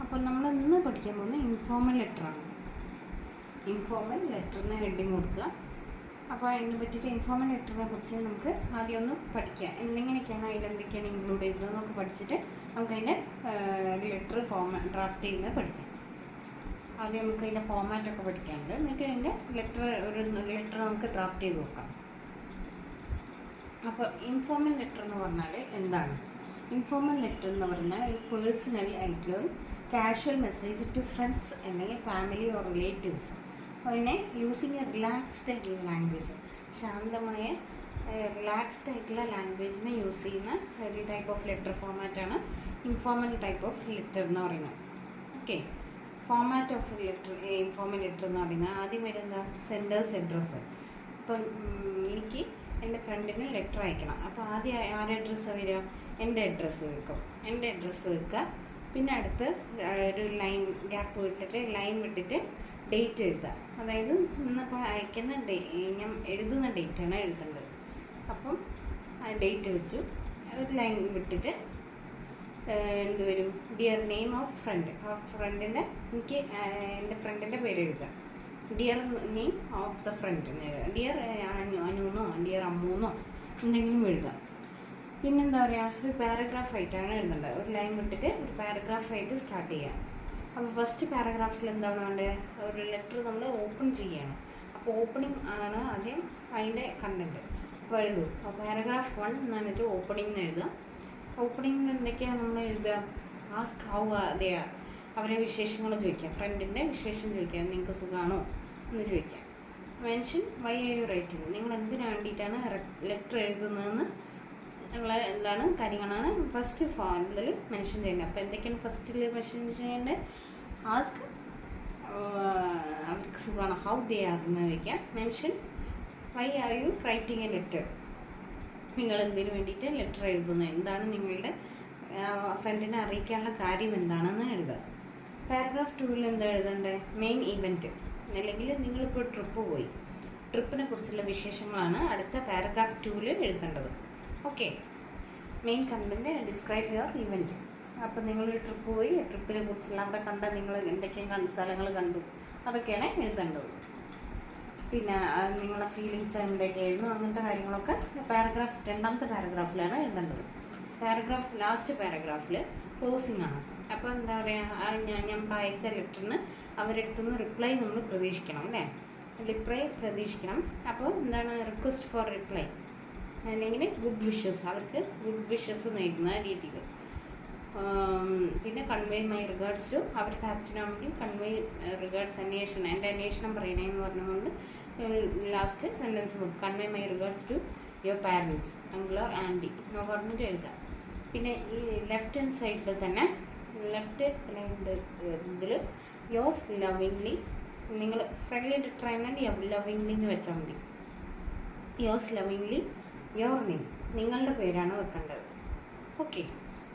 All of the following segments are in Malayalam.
അപ്പോൾ നമ്മൾ ഇന്ന് പഠിക്കാൻ പോകുന്നത് ഇൻഫോർമൽ ലെറ്ററാണ്. ഇൻഫോർമൽ ലെറ്ററിന് ഹെഡിങ് കൊടുക്കുക. അപ്പോൾ അതിനെ പറ്റിയിട്ട് ഇൻഫോർമൽ ലെറ്ററിനെ കുറിച്ച് നമുക്ക് ആദ്യം ഒന്ന് പഠിക്കാം. എങ്ങനെയൊക്കെയാണ് അതിലെന്തൊക്കെയാണ് ഇൻക്ലൂഡ് ചെയ്തത് നമുക്ക് പഠിച്ചിട്ട് നമുക്ക് അതിൻ്റെ ലെറ്റർ ഡ്രാഫ്റ്റ് ചെയ്യുന്നത് പഠിക്കാം. ആദ്യം നമുക്ക് അതിൻ്റെ ഫോമാറ്റൊക്കെ പഠിക്കാനുണ്ട്. എന്നിട്ട് അതിൻ്റെ ലെറ്റർ നമുക്ക് ഡ്രാഫ്റ്റ് ചെയ്ത് നോക്കാം. അപ്പോൾ ഇൻഫോർമൽ ലെറ്റർ എന്ന് പറഞ്ഞാൽ എന്താണ്? ഇൻഫോർമൽ ലെറ്റർ എന്ന് പറഞ്ഞാൽ ഒരു പേഴ്സണൽ ആയിട്ടുള്ള ഒരു കാഷ്വൽ മെസ്സേജ് ടു ഫ്രണ്ട്സ് അല്ലെങ്കിൽ ഫാമിലി ഓർ റിലേറ്റീവ്സ്. അതിനെ യൂസിങ് എ റിലാക്സ്ഡ് ആയിട്ടുള്ള ലാംഗ്വേജ്, ശാന്തമായ റിലാക്സ്ഡ് ആയിട്ടുള്ള ലാംഗ്വേജിനെ യൂസ് ചെയ്യുന്ന ഒരു ടൈപ്പ് ഓഫ് ലെറ്റർ ഫോമാറ്റാണ് ഇൻഫോർമൽ ടൈപ്പ് ഓഫ് ലെറ്റർ എന്ന് പറയുന്നത്. Okay, format of letter informal letter എന്ന് പറയുന്നത് ആദ്യം വരുന്ന സെൻഡേഴ്സ് അഡ്രസ്സ്. ഇപ്പം എനിക്ക് എൻ്റെ ഫ്രണ്ടിന് ലെറ്റർ അയക്കണം. അപ്പോൾ ആദ്യം ആരുടെ അഡ്രസ്സ് വരിക? എൻ്റെ അഡ്രസ്സ് വെക്കുക. പിന്നെ അടുത്ത് ഒരു ലൈൻ ഗ്യാപ്പ് വിട്ടിട്ട് ഡേറ്റ് എഴുതുക. അതായത് ഇന്നിപ്പോൾ അയക്കുന്ന ഞാൻ എഴുതുന്ന ഡേറ്റാണ് എഴുതേണ്ടത്. അപ്പം ആ ഡേറ്റ് വെച്ചു ഒരു ലൈൻ വിട്ടിട്ട് എന്ത് വരും? Dear name of friend. ആ ഫ്രണ്ടിൻ്റെ എൻ്റെ ഫ്രണ്ടിൻ്റെ പേര് എഴുതുക. Dear name of the friend എന്ന് എഴുതുക. ഡിയർ അനുന്നോ ഡിയർ അമ്മൂന്നോ എന്തെങ്കിലും എഴുതാം. പിന്നെന്താ പറയുക, ഒരു പാരഗ്രാഫ് ആയിട്ടാണ് എഴുതേണ്ടത്. ഒരു ലൈൻ വിട്ടിട്ട് ഒരു പാരഗ്രാഫായിട്ട് സ്റ്റാർട്ട് ചെയ്യാം. അപ്പോൾ ഫസ്റ്റ് പാരഗ്രാഫിൽ എന്താണ് വേണ്ടത്? ഒരു ലെറ്റർ നമ്മൾ ഓപ്പൺ ചെയ്യണം. അപ്പോൾ ഓപ്പണിംഗ് ആണ് ആദ്യം അതിൻ്റെ കണ്ടൻറ്റ്. അപ്പോൾ എഴുതും. അപ്പോൾ പാരഗ്രാഫ് 1 എന്ന് പറഞ്ഞിട്ട് ഓപ്പണിംഗ് എന്ന് എഴുതുക. ഓപ്പണിംഗിൽ എന്തൊക്കെയാണ് നമ്മൾ എഴുതുക? ആസ്ക് ഹൗ ദേ ആർ, അവരെ വിശേഷങ്ങൾ ചോദിക്കാം. ഫ്രണ്ടിൻ്റെ വിശേഷം ചോദിക്കാം. നിങ്ങൾക്ക് സുഖമാണോ എന്ന് ചോദിക്കാം. Mention why are you writing, നിങ്ങൾ എന്തിനു വേണ്ടിയിട്ടാണ് ലെറ്റർ എഴുതുന്നതെന്ന് ഉള്ള എന്താണ് കാര്യങ്ങളാണ് ഫസ്റ്റ് ഇതിൽ മെൻഷൻ ചെയ്യേണ്ടത്. അപ്പോൾ എന്തൊക്കെയാണ് ഫസ്റ്റിൽ മെൻഷൻ ചെയ്യേണ്ടത്? ആസ്ക് അവർക്ക് സുഖമാണ്, ഹൗ ദേ ആർ എന്ന് ചോദിക്കാം. Mention why are you writing a letter, നിങ്ങൾ എന്തിനു വേണ്ടിയിട്ട് ലെറ്റർ എഴുതുന്നത്, എന്താണ് നിങ്ങളുടെ ഫ്രണ്ടിനെ അറിയിക്കാനുള്ള കാര്യം എന്താണെന്ന് എഴുതുക. പാരഗ്രാഫ് 2 എന്താ എഴുതേണ്ടത്? മെയിൻ ഇവൻറ്റ്, അല്ലെങ്കിൽ നിങ്ങളിപ്പോൾ ട്രിപ്പ് പോയി, ട്രിപ്പിനെ കുറിച്ചുള്ള വിശേഷങ്ങളാണ് അടുത്ത പാരഗ്രാഫ് 2 എഴുതേണ്ടത്. Okay, main content describe your event. അപ്പോൾ നിങ്ങളൊരു ട്രിപ്പ് പോയി, ട്രിപ്പിനെ കുറിച്ചുള്ള അവിടെ കണ്ട നിങ്ങൾ എന്തൊക്കെയാണ് സ്ഥലങ്ങൾ കണ്ടു അതൊക്കെയാണ് എഴുതേണ്ടത്. പിന്നെ നിങ്ങളുടെ ഫീലിങ്സ് എന്തൊക്കെയായിരുന്നു അങ്ങനത്തെ കാര്യങ്ങളൊക്കെ രണ്ടാമത്തെ പാരഗ്രാഫിലാണ് എഴുതേണ്ടത്. ലാസ്റ്റ് പാരഗ്രാഫിൽ ക്ലോസിംഗ് ആണ്. അപ്പോൾ എന്താ പറയുക, ഞാൻ അയച്ച ലെറ്ററിന് അവരെടുത്തുനിന്ന് റിപ്ലൈ നമ്മൾ പ്രതീക്ഷിക്കണം അല്ലേ? പ്രതീക്ഷിക്കണം. അപ്പോൾ എന്താണ്? റിക്വസ്റ്റ് ഫോർ റിപ്ലൈ അല്ലെങ്കിൽ ഗുഡ് വിഷസ്, അവർക്ക് ഗുഡ് വിഷസ് നേടുന്ന രീതിയിൽ. പിന്നെ കൺവേ മൈ റിഗാർഡ്സ് ടു, അവർക്ക് അച്ഛനാണെങ്കിൽ കൺവേ റിഗാർഡ്സ് എൻ്റെ അന്വേഷണം പറയണേന്ന് പറഞ്ഞുകൊണ്ട് last sentence book convey my regards to your parents, uncle or aunty എന്ന് പറഞ്ഞിട്ട് എഴുതാം. പിന്നെ ഈ ലെഫ്റ്റ് ഹാൻഡ് സൈഡിൽ തന്നെ ഇതിൽ യോസ് ലവിങ്ലി, നിങ്ങൾ ഫ്രണ്ട്ലി ലെറ്റർ ലവിങ്ലി എന്ന് വെച്ചാൽ മതി. യോസ് ലവിങ്ലി യോർ നെയിം, നിങ്ങളുടെ പേരാണ് വെക്കേണ്ടത്. ഓക്കെ,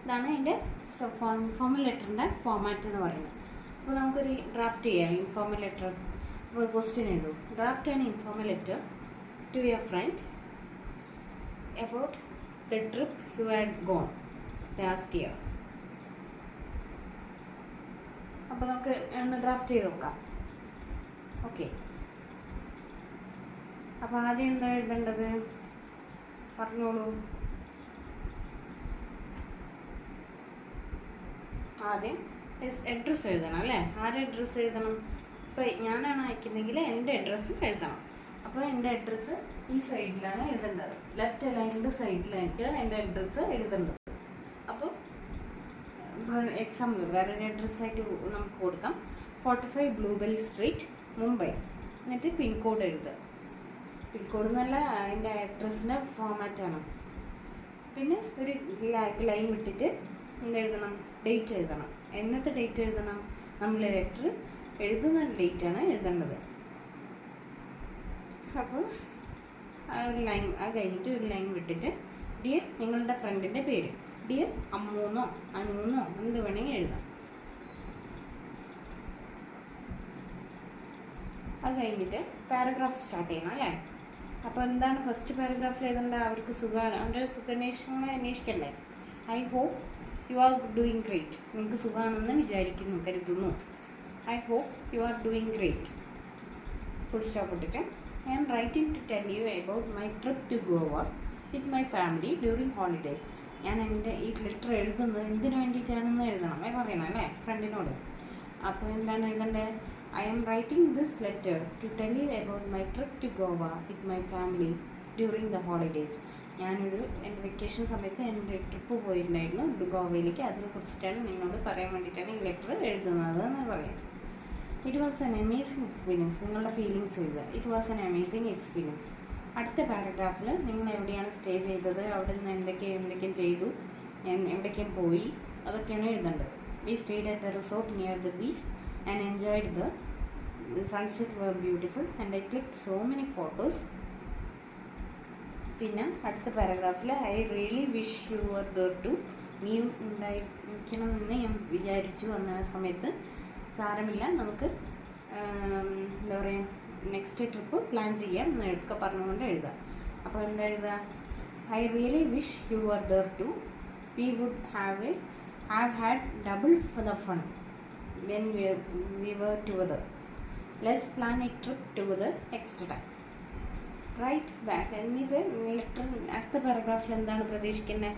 ഇതാണ് അതിൻ്റെ ഇൻഫോർമൽ ലെറ്ററിൻ്റെ ഫോമാറ്റ് എന്ന് പറയുന്നത്. അപ്പോൾ നമുക്കൊരു ഡ്രാഫ്റ്റ് ചെയ്യാം ഇൻഫോർമൽ ലെറ്റർ. അപ്പോൾ ക്വസ്റ്റ്യൻ എഴുതും. Draft an informal letter to your friend about the trip you had gone last year. അപ്പോൾ നമുക്ക് ഒന്ന് ഡ്രാഫ്റ്റ് ചെയ്ത് നോക്കാം. ഓക്കെ, അപ്പോൾ ആദ്യം എന്താ എഴുതേണ്ടത്? പറഞ്ഞോളൂ. ആദ്യം അഡ്രസ്സ് എഴുതണം അല്ലേ? ആരുടെ അഡ്രസ്സ് എഴുതണം? ഇപ്പം ഞാനാണ് അയക്കുന്നെങ്കിൽ എൻ്റെ അഡ്രസ്സ് എഴുതണം. അപ്പോൾ എൻ്റെ അഡ്രസ്സ് ഈ സൈഡിലാണ് എഴുതേണ്ടത്. ലെഫ്റ്റ് അലൈൻഡ് സൈഡിലായിട്ടാണ് എൻ്റെ അഡ്രസ്സ് എഴുതേണ്ടത്. അപ്പോൾ എക്സാമ്പിൾ വേറൊരു അഡ്രസ്സായിട്ട് നമുക്ക് കൊടുക്കാം. 45 ബ്ലൂബെൽ സ്ട്രീറ്റ്, മുംബൈ. എന്നിട്ട് പിൻകോഡ് എഴുതുക. പിൻകോഡ് എന്നല്ല, അതിൻ്റെ അഡ്രസ്സിൻ്റെ ഫോമാറ്റാണ്. പിന്നെ ഒരു ലൈൻ വിട്ടിട്ട് എന്തെഴുതണം? ഡേറ്റ് എഴുതണം. എന്നത്തെ ഡേറ്റ് എഴുതണം? നമ്മൾ ലെറ്റർ എഴുതുന്ന ഡേറ്റാണ് എഴുതേണ്ടത്. അപ്പോൾ ഒരു ലൈൻ കഴിഞ്ഞിട്ട് ഒരു ലൈൻ വിട്ടിട്ട് ഡിയർ നിങ്ങളുടെ ഫ്രണ്ടിൻ്റെ പേര്, ഡിയർ അമ്മൂന്നോ അനൂന്നോ എന്ത് വേണമെങ്കിൽ എഴുതാം. അത് കഴിഞ്ഞിട്ട് പാരഗ്രാഫ് സ്റ്റാർട്ട് ചെയ്യണം അല്ലേ? അപ്പോൾ എന്താണ് ഫസ്റ്റ് പാരഗ്രാഫിൽ എഴുതേണ്ടത്? അവർക്ക് സുഖമാണ്, അവരുടെ സുഖാന്വേഷണങ്ങളെ അന്വേഷിക്കണ്ടേ? I hope you are doing great. നിങ്ങൾക്ക് സുഖമാണെന്ന് വിചാരിക്കുന്നു, കരുതുന്നു. I hope you are doing great. Full stop ഇട്ടിട്ട് I am writing to tell you about my trip to Goa with my family during holidays. ഞാൻ എൻ്റെ ഈ ലെറ്റർ എഴുതുന്നത് എന്തിനു വേണ്ടിയിട്ടാണെന്ന് എഴുതണം, പറയണം അല്ലേ ഫ്രണ്ടിനോട്. അപ്പോൾ എന്താണ് എഴുതേണ്ടത്? I am writing this letter to tell you about my trip to Goa with my family during the holidays. ഞാനൊരു എൻ്റെ വെക്കേഷൻ സമയത്ത് എൻ്റെ ട്രിപ്പ് പോയിട്ടുണ്ടായിരുന്നു ഗോവയിലേക്ക്. അതിനെ കുറിച്ചിട്ടാണ് നിങ്ങളോട് പറയാൻ വേണ്ടിയിട്ടാണ് ഈ ലെറ്റർ എഴുതുന്നത് എന്ന് പറയാം. It was an amazing experience. നിങ്ങളുടെ ഫീലിങ്സ് എഴുതുക. It was an amazing experience. അടുത്ത പാരഗ്രാഫിൽ നിങ്ങൾ എവിടെയാണ് സ്റ്റേ ചെയ്തത്, അവിടെ നിന്ന് എന്തൊക്കെ ചെയ്തു, എവിടേക്കും പോയി, അതൊക്കെയാണ് എഴുതേണ്ടത്. We stayed at the resort near the beach and enjoyed the sunset were beautiful and I clicked so many photos. പിന്നെ അടുത്ത പാരഗ്രാഫിൽ I really wish you were there too. നീയും ഉണ്ടായിരിക്കണം എന്ന് ഞാൻ വിചാരിച്ചു അന്ന സമയത്ത്. സാരമില്ല, നമുക്ക് എന്താ പറയുക, നെക്സ്റ്റ് ട്രിപ്പ് പ്ലാൻ ചെയ്യാം എന്നൊക്കെ പറഞ്ഞുകൊണ്ട് എഴുതുക. അപ്പോൾ എന്താ എഴുതുക? I really wish you were there too. We would have had double the fun when we were together. Let's plan a trip together next time. Write back. എന്നിട്ട് ലെറ്റർ അടുത്ത പാരഗ്രാഫിൽ എന്താണ് പ്രതീക്ഷിക്കുന്നത്?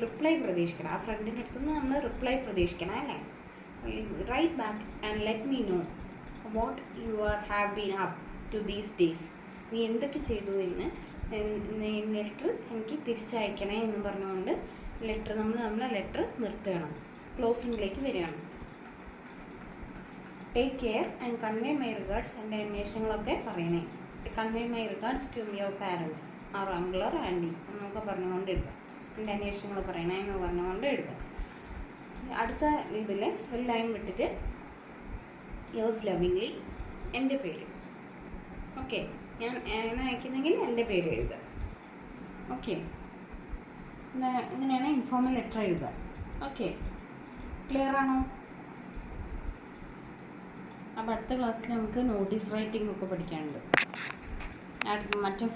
റിപ്ലൈ പ്രതീക്ഷിക്കണം. ആ ഫ്രണ്ടിൻ്റെ അടുത്തുനിന്ന് നമ്മൾ റിപ്ലൈ പ്രതീക്ഷിക്കണം അല്ലേ? Write back and let me know what you have been up to these days. നീ എന്തൊക്കെ ചെയ്തു എന്ന് ലെറ്റർ എനിക്ക് തിരിച്ചയക്കണേ എന്ന് പറഞ്ഞുകൊണ്ട് നമ്മളെ ലെറ്റർ നിർത്തുകയാണ്, ക്ലോസിങ്ങിലേക്ക് വരികയാണ്. Take care and convey my regards. എൻ്റെ അന്വേഷണങ്ങളൊക്കെ പറയണേ. Convey my regards to your parents or uncle or aunty എന്നൊക്കെ പറഞ്ഞുകൊണ്ട് എഴുതുക. എൻ്റെ അന്വേഷണങ്ങൾ പറയണേ എന്ന് പറഞ്ഞുകൊണ്ട് എഴുതുക. അടുത്ത ഇതിൽ ഒരു ലൈൻ വിട്ടിട്ട് യോസ് ലവിങ്ലി, എൻ്റെ പേര്. ഓക്കെ, ഞാൻ അയക്കുന്നെങ്കിൽ എൻ്റെ പേര് എഴുതുക. ഓക്കെ, ഇങ്ങനെയാണ് ഇൻഫോർമൽ ലെറ്റർ എഴുതുക. ഓക്കെ, ക്ലിയർ ആണോ? അപ്പോൾ അടുത്ത ക്ലാസ്സിൽ നമുക്ക് നോട്ടീസ് റൈറ്റിംഗ് ഒക്കെ പഠിക്കാനുണ്ട്. മറ്റേ